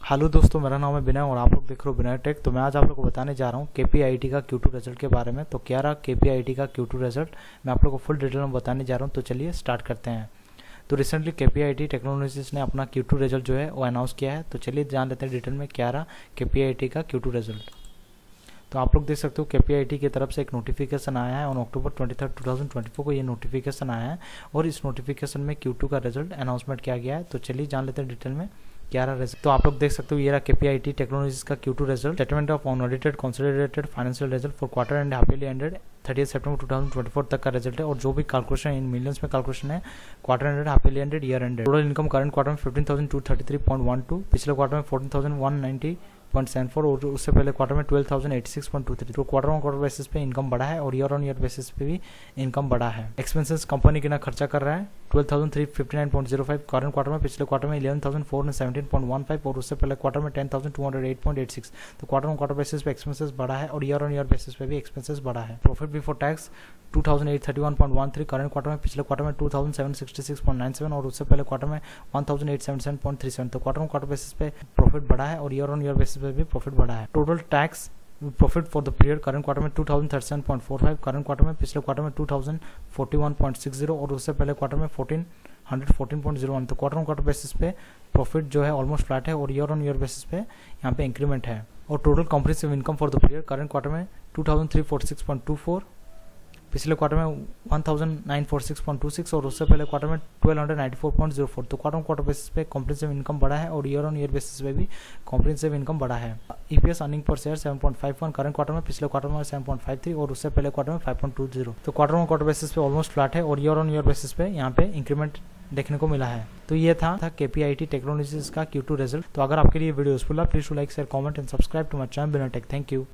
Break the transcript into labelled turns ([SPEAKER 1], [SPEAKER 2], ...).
[SPEAKER 1] Hello दोस्तों, मेरा नाम है विनय और आप लोग देख रहे हो विनय टेक। तो मैं आज आप लोग को बताने जा रहा हूँ केपीआईटी का Q2 रिजल्ट के बारे में। तो क्या रहा केपीआईटी का Q2 रिजल्ट, मैं आप लोग को फुल डिटेल में बताने जा रहा हूँ। तो चलिए स्टार्ट करते हैं। तो रिसेंटली केपीआईटी टेक्नोलॉजीज ने अपना Q2 रिजल्ट जो है वो अनाउंस किया है। तो चलिए जान लेते हैं डिटेल में क्या रहा केपीआईटी का Q2 रिजल्ट। तो आप लोग देख सकते हो केपीआईटी की तरफ से एक नोटिफिकेशन आया है और अक्टूबर 23, 2024 को ये नोटिफिकेशन आया है और इस नोटिफिकेशन में Q2 का रिजल्ट अनाउंसमेंट किया गया है। तो चलिए जान लेते हैं डिटेल में क्या रहा रिजल्ट। तो आप लोग देख सकते हो ये रहा केपीआईटी टेक्नोलॉजीज का Q2 result, statement of unaudited consolidated financial result for quarter and halfly ended 30 सितंबर 2024 तक का रिजल्ट है। और जो भी कैलकुलेशन इन मिलियंस में कैलकुलेशन है, quarter ended, halfly ended, year ended. Total income current quarter में 15,233.12, पिछले क्वार्टर में 14,190.74 और उससे पहले क्वार्टर में 12,086.23। तो क्वार्टर ऑन क्वार्टर बेसिस पे इनकम बढ़ा है और ईयर ऑन ईयर बेसिस पे भी इनकम बढ़ा है। एक्सपेंसेस कंपनी कितना खर्चा कर रहा है 12,359.05 करंट क्वार्टर में, पिछले क्वार्टर में 11,417.15 और उससे पहले क्वार्टर में 10,208.86। तो क्वार्टर ऑन क्वार्टर बेसिस पे एक्सपेंसेस बढ़ा है और ईयर ऑन ईयर बेसिस पे भी एक्सपेंसेस बढ़ा है। Profit before tax 2,831.13 current quarter में, पिछले क्वार्टर में 2,766.97 और उससे पहले क्वार्टर में 1,877.37। तो क्वार्टर ऑन क्वार्टर बेसिस पे प्रॉफिट बढ़ा है और ईयर ऑन ईयर बेसिस पे भी प्रॉफिट बढ़ा है। Total tax profit for the period current quarter में 2,037.45 करंट क्वार्टर में, पिछले क्वार्टर में 2,041.60 और उससे पहले क्वार्टर में 1,414.01। तो क्वार्टर ऑन क्वार्टर बेसिस पे प्रॉफिट जो है ऑलमोस्ट फ्लैट है और ईयर ऑन ईयर बेसिस पे यहाँ पे इंक्रीमेंट है। और total comprehensive income for the period current quarter में 2,346.24, पिछले क्वार्टर में 1,946.26 और उससे पहले क्वार्टर में 1,294.04। तो क्वार्टर ऑन क्वार्टर बेसिस पे कॉम्प्रिहेंसिव इनकम बढ़ा है और ईयर ऑन ईयर बेसिस पे भी कॉम्प्रिहेंसिव इनकम बढ़ा है। EPS earning per share 7.51 current quarter में, पिछले क्वार्टर में 7.53 और उससे पहले क्वार्टर में 5.20। तो क्वार्टर ऑन क्वार्टर बेसिस पे ऑलमोस्ट फ्लैट है और ईयर ऑन ईयर बेसिस पे यहाँ पे इंक्रीमेंट देखने को मिला है। तो ये था केपीआईटी टेक्नोलॉजीज का Q2 रिजल्ट। तो अगर आपके लिए वीडियो यूजफुल है, please to like, share, comment and subscribe to my channel Vinay tech. Thank you.